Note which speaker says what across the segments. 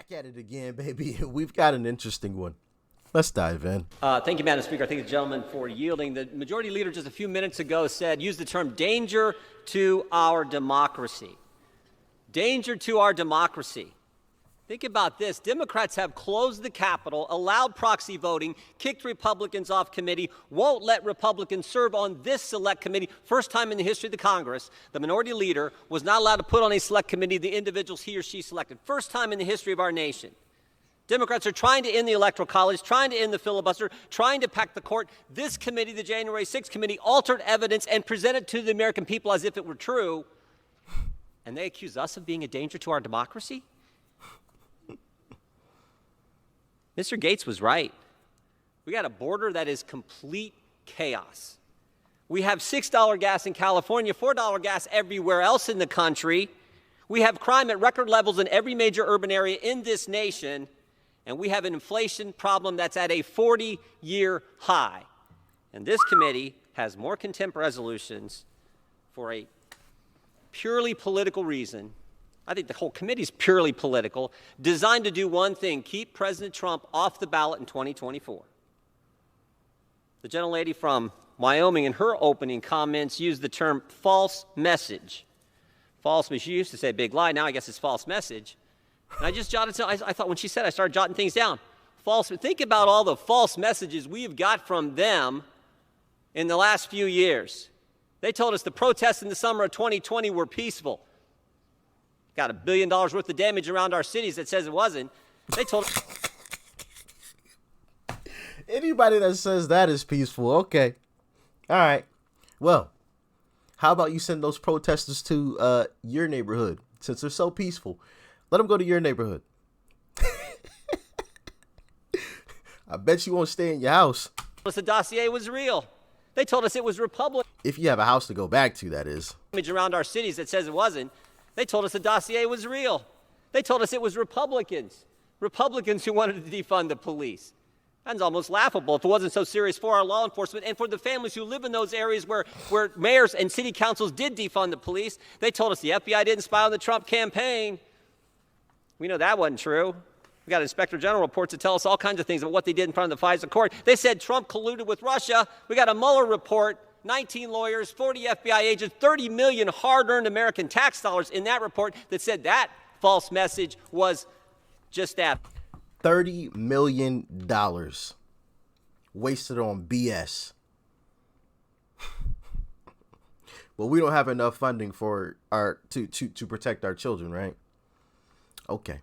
Speaker 1: Back at it again, baby. We've got an interesting one. Let's dive in.
Speaker 2: Thank you, Madam Speaker. I thank the gentleman for yielding. The Majority Leader just a few minutes ago used the term danger to our democracy. Danger to our democracy. Think about this. Democrats have closed the Capitol, allowed proxy voting, kicked Republicans off committee, won't let Republicans serve on this select committee. First time in the history of the Congress, the Minority Leader was not allowed to put on a select committee the individuals he or she selected. First time in the history of our nation. Democrats are trying to end the Electoral College, trying to end the filibuster, trying to pack the court. This committee, the January 6th committee, altered evidence and presented to the American people as if it were true. And they accuse us of being a danger to our democracy? Mr. Gates was right. We got a border that is complete chaos. We have $6 gas in California, $4 gas everywhere else in the country. We have crime at record levels in every major urban area in this nation. And we have an inflation problem that's at a 40-year high. And this committee has more contempt resolutions for a purely political reason. I think the whole committee is purely political, designed to do one thing: keep President Trump off the ballot in 2024. The gentlelady from Wyoming, in her opening comments, used the term false message. False, she used to say big lie, now I guess it's false message. And I just jotted, I thought when she said, I started jotting things down. False, think about all the false messages we have got from them in the last few years. They told us the protests in the summer of 2020 were peaceful. Got $1 billion worth of damage around our cities that says it wasn't. They told us.
Speaker 1: Anybody that says that is peaceful, okay. All right. Well, how about you send those protesters to your neighborhood? Since they're so peaceful, let them go to your neighborhood. I bet you won't stay in your house.
Speaker 2: The dossier was real. They told us it was Republican.
Speaker 1: If you have a house to go back to, that is.
Speaker 2: Damage around our cities that says it wasn't. They told us the dossier was real. They told us it was Republicans who wanted to defund the police. That's almost laughable if it wasn't so serious for our law enforcement and for the families who live in those areas where mayors and city councils did defund the police. They told us the FBI didn't spy on the Trump campaign. We know that wasn't true. We got Inspector General reports that tell us all kinds of things about what they did in front of the FISA court. They said Trump colluded with Russia. We got a Mueller report. 19 lawyers, 40 FBI agents, 30 million hard-earned American tax dollars in that report that said that false message was just that.
Speaker 1: $30 million wasted on BS. Well, we don't have enough funding for to protect our children, right? Okay.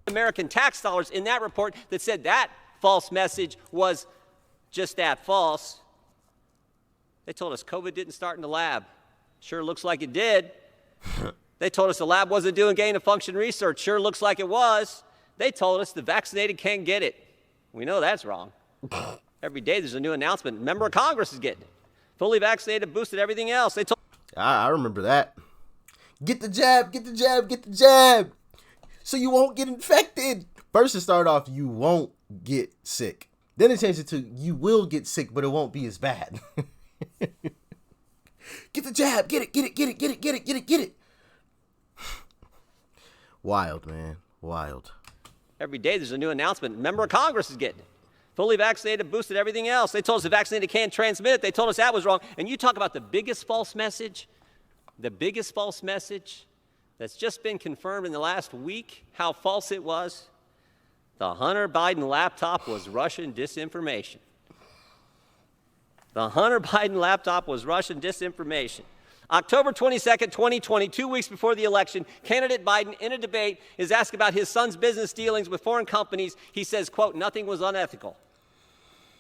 Speaker 2: American tax dollars in that report that said that false message was just that, false. They told us COVID didn't start in the lab. Sure looks like it did. They told us the lab wasn't doing gain-of-function research. Sure looks like it was. They told us the vaccinated can't get it. We know that's wrong. Every day there's a new announcement. A member of Congress is getting it. Fully vaccinated, boosted, everything else. They told.
Speaker 1: I remember that. Get the jab, get the jab, get the jab. So you won't get infected. First it started off, you won't get sick. Then it changed it to, you will get sick, but it won't be as bad. Get the jab, get it, get it, get it, get it, get it, get it, get it. Wild, man, wild.
Speaker 2: Every day there's a new announcement. A member of Congress is getting it. Fully vaccinated, boosted, everything else. They told us the vaccinated can't transmit it. They told us that was wrong. And you talk about the biggest false message that's just been confirmed in the last week, how false it was. The Hunter Biden laptop was Russian disinformation. The Hunter Biden laptop was Russian disinformation. October 22nd, 2020, 2 weeks before the election, candidate Biden, in a debate, is asked about his son's business dealings with foreign companies. He says, quote, nothing was unethical.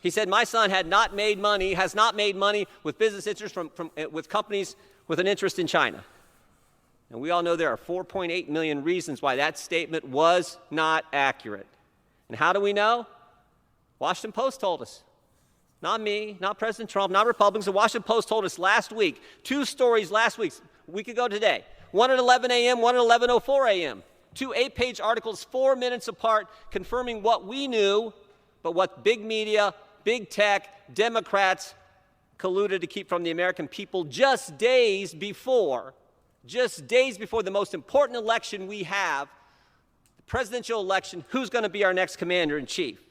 Speaker 2: He said, my son has not made money with business interests with companies with an interest in China. And we all know there are 4.8 million reasons why that statement was not accurate. And how do we know? Washington Post told us. Not me, not President Trump, not Republicans. The Washington Post told us last week, 2 stories last week, a week ago today, one at 11 a.m., one at 11:04 a.m. 2 8-page articles, 4 minutes apart, confirming what we knew, but what big media, big tech, Democrats colluded to keep from the American people just days before the most important election we have, the presidential election, who's going to be our next commander-in-chief?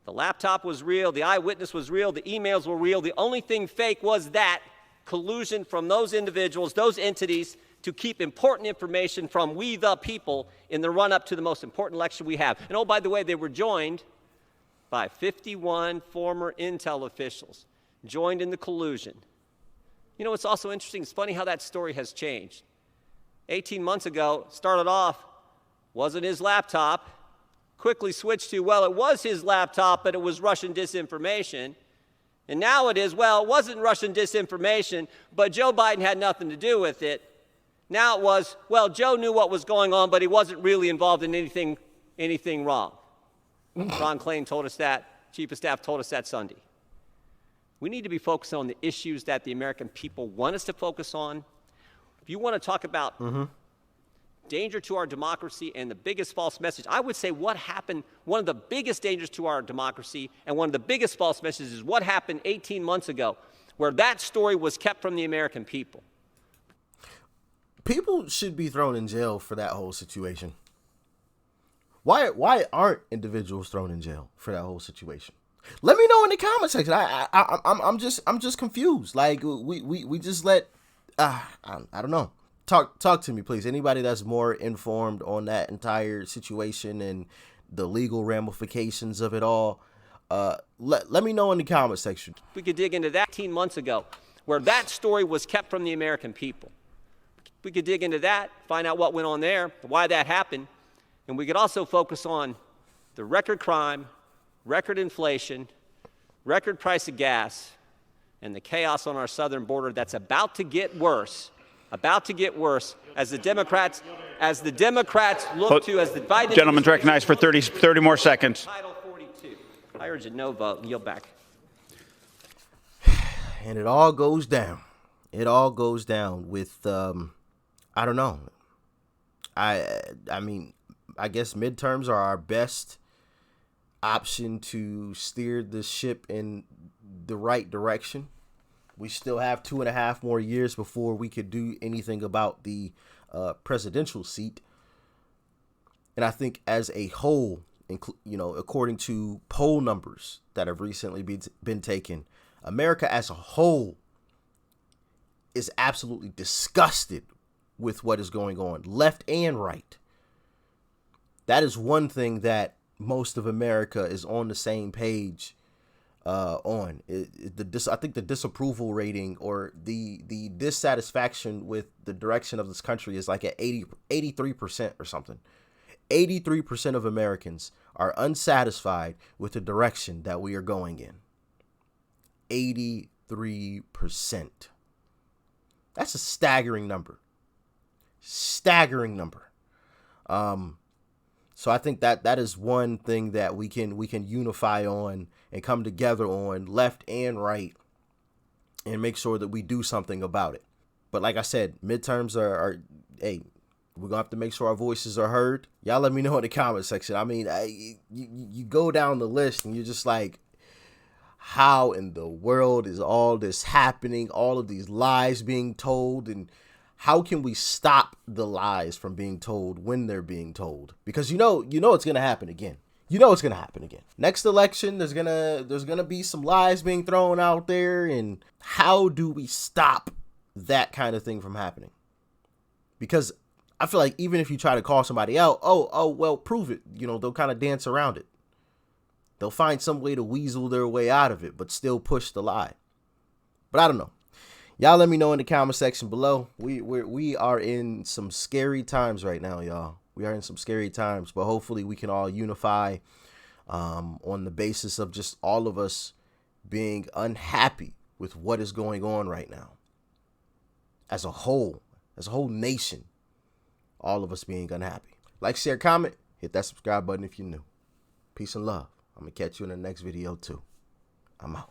Speaker 2: The laptop was real. The eyewitness was real. The emails were real. The only thing fake was that collusion from those individuals, those entities, to keep important information from we the people in the run-up to the most important election we have. And oh, by the way, they were joined by 51 former intel officials, joined in the collusion. You know, it's also interesting. It's funny how that story has changed. 18 months ago, started off, wasn't his laptop, quickly switched to, well, it was his laptop, but it was Russian disinformation. And now it is, well, it wasn't Russian disinformation, but Joe Biden had nothing to do with it. Now it was, well, Joe knew what was going on, but he wasn't really involved in anything wrong. Ron Klain told us that. Chief of Staff told us that Sunday. We need to be focused on the issues that the American people want us to focus on. If you want to talk about danger to our democracy and the biggest false message, I would say what happened, one of the biggest dangers to our democracy and one of the biggest false messages is what happened 18 months ago, where that story was kept from the American people.
Speaker 1: People should be thrown in jail for that whole situation. Why aren't individuals thrown in jail for that whole situation? Let me know in the comment section. I'm just confused. Like we just let I don't know. Talk to me, please. Anybody that's more informed on that entire situation and the legal ramifications of it all, let me know in the comment section.
Speaker 2: We could dig into that 18 months ago, where that story was kept from the American people. We could dig into that, find out what went on there, why that happened, and we could also focus on the record crime, record inflation, record price of gas, and the chaos on our southern border that's about to get worse as the Democrats look to, as the Biden...
Speaker 3: Gentleman's recognized for 30 more seconds.
Speaker 2: Title 42. I urge a no vote and yield back.
Speaker 1: And it all goes down. It all goes down with, I don't know. I mean, I guess midterms are our best option to steer the ship in the right direction. We still have 2.5 more years before we could do anything about the presidential seat. And I think as a whole, according to poll numbers that have recently been taken, America as a whole is absolutely disgusted with what is going on, left and right. That is one thing that most of America is on the same page on. I think the disapproval rating or the dissatisfaction with the direction of this country is like at 83% or something. 83% of Americans are unsatisfied with the direction that we are going in. 83%. That's a staggering number. Staggering number. So I think that is one thing that we can unify on and come together on, left and right, and make sure that we do something about it. But like I said, midterms are hey, we're gonna have to make sure our voices are heard. Y'all let me know in the comment section. I mean, you go down the list and you're just like, how in the world is all this happening? All of these lies being told, and how can we stop the lies from being told when they're being told? Because you know it's gonna happen again. You know it's gonna happen again. Next election, there's gonna be some lies being thrown out there, and how do we stop that kind of thing from happening? Because I feel like even if you try to call somebody out, well, prove it. They'll kind of dance around it. They'll find some way to weasel their way out of it, but still push the lie. But I don't know. Y'all let me know in the comment section below. We are in some scary times right now, y'all. We are in some scary times, but hopefully we can all unify on the basis of just all of us being unhappy with what is going on right now. As a whole nation, all of us being unhappy. Like, share, comment, hit that subscribe button if you're new. Peace and love. I'm going to catch you in the next video too. I'm out.